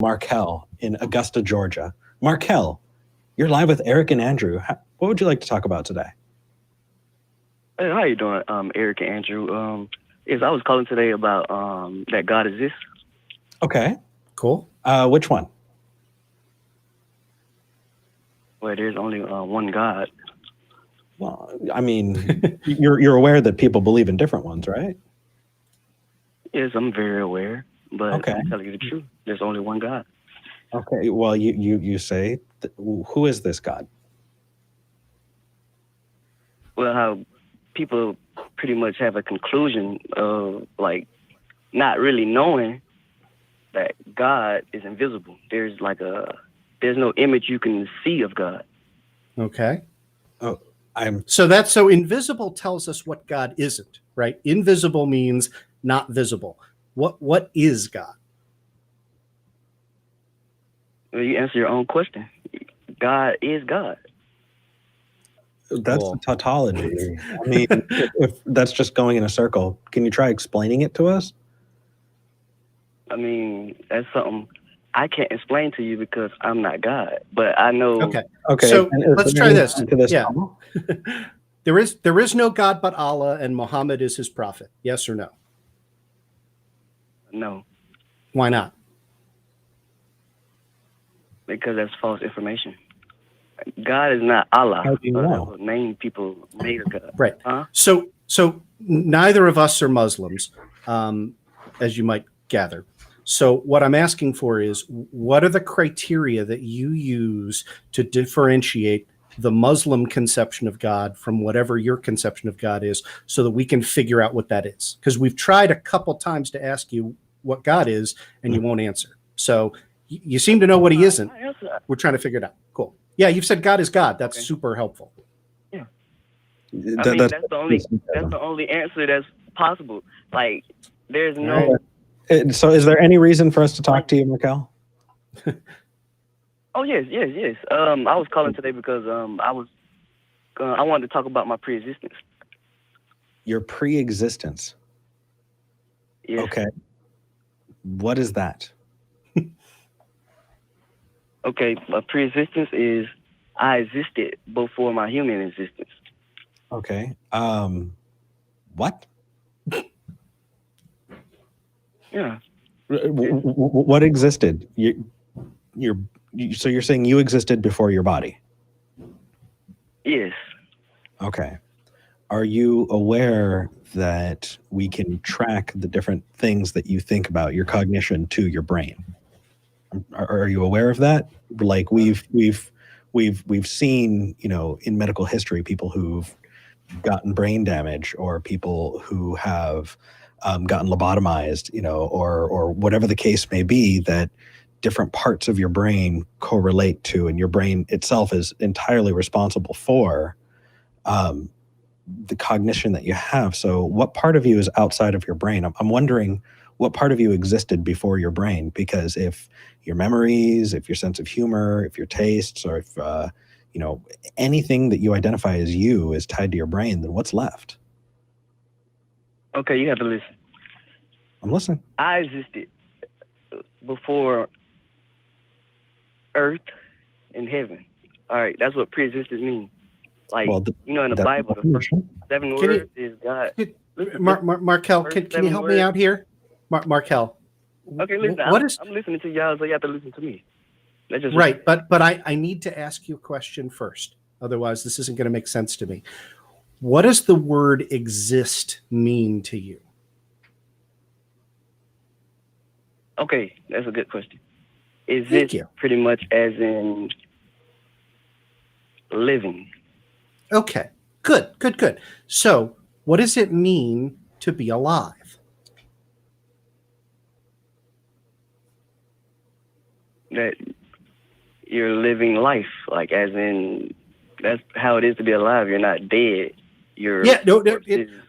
Marquel in Augusta, Georgia. Marquel, you're live with Eric and Andrew. What would you like to talk about today? Hey, how you doing, Eric and Andrew? I was calling today about that God exists. Okay, cool. Which one? Well, there's only one God. Well, I mean, you're aware that people believe in different ones, right? Yes, I'm very aware, but Okay. I'm telling you the truth. There's only one God. Okay, well, you say, who is this God? Well, how people pretty much have a conclusion of, like, not really knowing that God is invisible. There's no image you can see of God. Okay. Oh, So invisible tells us what God isn't, right? Invisible means not visible. What is God? Well, you answer your own question. God is God. That's Cool. the tautology. I mean, if that's just going in a circle, can you try explaining it to us? I mean, that's something I can't explain to you because I'm not God, but I know. Okay. So let's try this. Yeah. Call? There is no God but Allah, and Muhammad is his prophet. Yes or no? No. Why not? Because that's false information. God is not Allah. How do you know? Name people made of God. Right. Huh? So neither of us are Muslims, as you might gather. So what I'm asking for is, what are the criteria that you use to differentiate the Muslim conception of God from whatever your conception of God is, so that we can figure out what that is? Because we've tried a couple times to ask you what God is, and you won't answer. So you seem to know what he isn't. We're trying to figure it out. Cool. Yeah, you've said God is God. That's super helpful. Yeah. I mean, that's the only answer that's possible. Like, there's no. Right. So, is there any reason for us to talk to you, Marquel? Oh yes. I was calling today because I wanted to talk about my pre-existence. Your pre-existence. Yes. Okay. What is that? Okay, my pre-existence is I existed before my human existence. Okay. What? Yeah. What existed? So you're saying you existed before your body? Yes. Okay. Are you aware that we can track the different things that you think about, your cognition, to your brain? Are you aware of that? Like we've seen, in medical history, people who've gotten brain damage, or people who have gotten lobotomized, or whatever the case may be, that different parts of your brain correlate to, and your brain itself is entirely responsible for the cognition that you have. So what part of you is outside of your brain? I'm wondering what part of you existed before your brain, because if your memories, if your sense of humor, if your tastes, or if anything that you identify as you is tied to your brain, then what's left? Okay, you have to listen. I'm listening. I existed before earth and heaven. All right, that's what pre-existence means. Like, in the Bible, the first 7 words is God. Marquel, can you help me out here? Marquel. Okay, listen. I'm listening to y'all, so you have to listen to me. Right, but I need to ask you a question first. Otherwise, this isn't going to make sense to me. What does the word exist mean to you? Okay, that's a good question. Exist pretty much as in living. Okay, good. So, what does it mean to be alive? That you're living life, like, as in, that's how it is to be alive. You're not dead. You're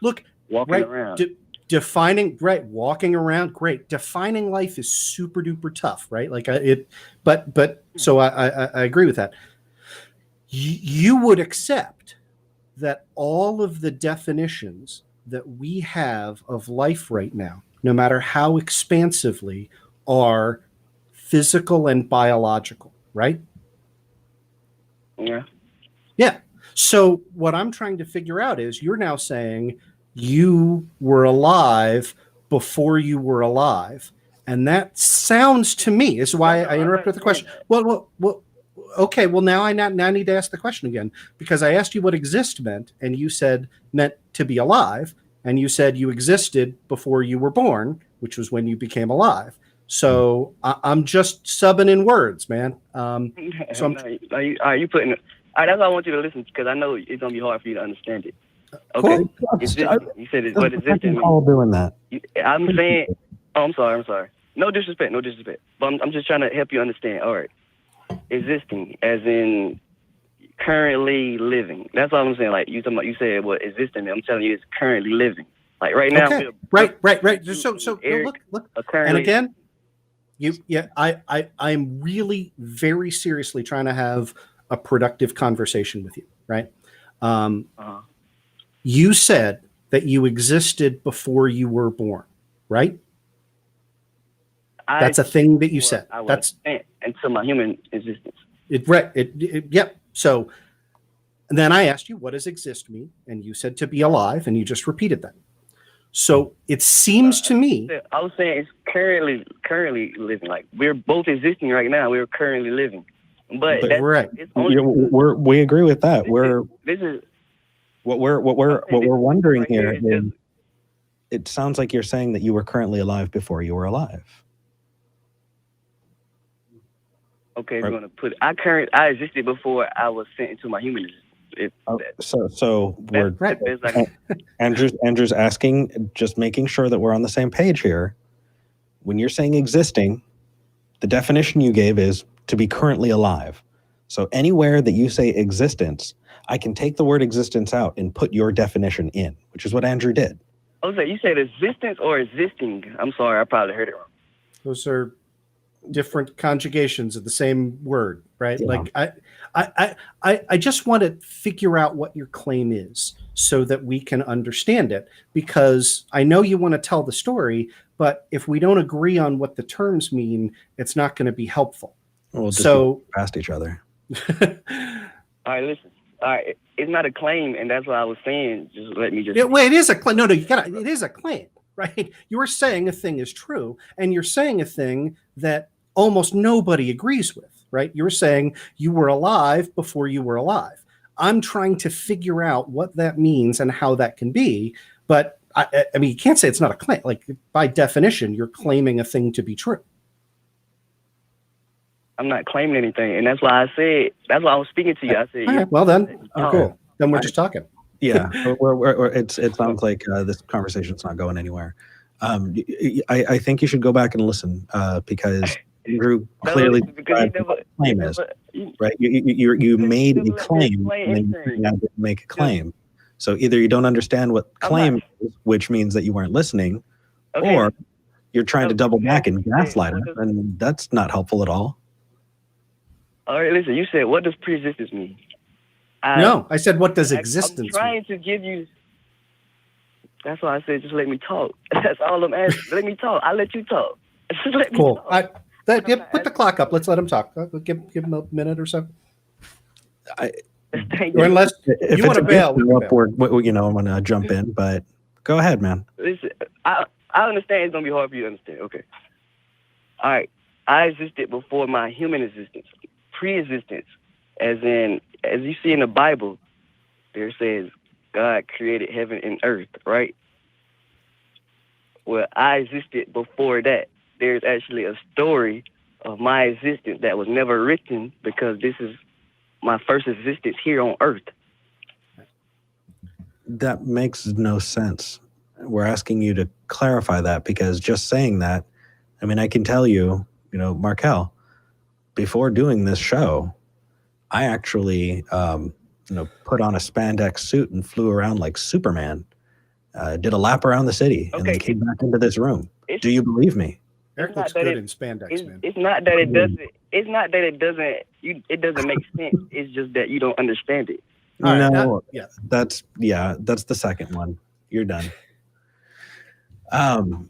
look, walking around. Walking around, great. Defining life is super duper tough, right? Like so I agree with that. You would accept that all of the definitions that we have of life right now, no matter how expansively, are physical and biological, right? Yeah. Yeah. So what I'm trying to figure out is you're now saying you were alive before you were alive. And that sounds to me, this is why I interrupted with the question. Well, okay, well, now I need to ask the question again, because I asked you what exist meant, and you said meant to be alive, and you said you existed before you were born, which was when you became alive. So I'm just subbing in words, man. So are you putting it? All right, that's why I want you to listen, because I know it's gonna be hard for you to understand it. Okay, Cool. you said it. What existing means? All doing that. I'm saying. Oh, I'm sorry. No disrespect. But I'm just trying to help you understand. All right, existing as in currently living. That's all I'm saying. Like you said what existing. I'm telling you, it's currently living. Like right now. Okay. Right. So Eric, look. And again, I'm really very seriously trying to have a productive conversation with you, right? You said that you existed before you were born, right? That's a thing that you said. That's until my human existence. Yep. So then I asked you, what does exist mean? And you said to be alive, and you just repeated that. So it seems to me. I was saying it's currently living. Like we're both existing right now. We're currently living. But right. It's only we agree with that. This is what we're wondering here is, it sounds like you're saying that you were currently alive before you were alive. Okay, right. We're gonna put I existed before I was sent into my human existence. So we're Andrew's asking, just making sure that we're on the same page here. When you're saying existing, the definition you gave is to be currently alive. So anywhere that you say existence, I can take the word existence out and put your definition in, which is what Andrew did. Okay, you said existence or existing? I'm sorry, I probably heard it wrong. Those are different conjugations of the same word, right? Yeah. Like I just want to figure out what your claim is so that we can understand it, because I know you want to tell the story, but if we don't agree on what the terms mean, it's not going to be helpful. We'll just go past each other. All right, listen. All right, it's not a claim, and that's what I was saying. Just let me just. Yeah, well, it is a claim. No, you gotta. It is a claim, right? You are saying a thing is true, and you're saying a thing that almost nobody agrees with, right? You're saying you were alive before you were alive. I'm trying to figure out what that means and how that can be, but I mean, you can't say it's not a claim. Like by definition, you're claiming a thing to be true. I'm not claiming anything, and that's why I was speaking to you. I said, right, well then, cool. Then we're just talking. Yeah, it sounds like this conversation's not going anywhere. I think you should go back and listen because Andrew clearly described what the claim is, right? You made a claim and then you didn't make a claim. So either you don't understand what claim is, which means that you weren't listening, or you're trying to double back and gaslight us, and that's not helpful at all. All right, listen, you said, what does pre-existence mean? No, I said, what does existence mean? I'm trying to give you, that's why I said, just let me talk. That's all I'm asking. Let me talk. I'll let you talk. Just let me talk. Put the clock up. Let's let him talk. Give him a minute or so. Unless you want to bail. I'm going to jump in, but go ahead, man. Listen, I understand it's going to be hard for you to understand. Okay. All right. I existed before my human existence. Pre-existence, as you see in the Bible, there says God created heaven and earth, right? Well, I existed before that. There's actually a story of my existence that was never written because this is my first existence here on earth. That makes no sense. We're asking you to clarify that because just saying that, I mean, I can tell you, Marquel, before doing this show, I actually, put on a spandex suit and flew around like Superman, did a lap around the city, and then came back into this room. Do you believe me? Eric looks good in spandex, man. It's not that it doesn't. It's not that it doesn't. It doesn't make sense. It's just that you don't understand it. That's the second one. You're done.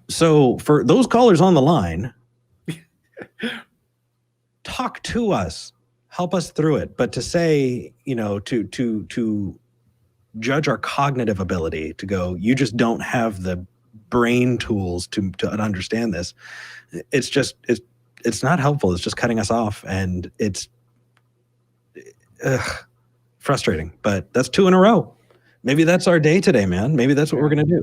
So for those callers on the line, talk to us, help us through it. But to say, you know, to judge our cognitive ability, to go, you just don't have the brain tools to understand this. It's not helpful. It's just cutting us off, and it's frustrating. But that's 2 in a row. Maybe that's our day today, man. Maybe that's what we're going to do.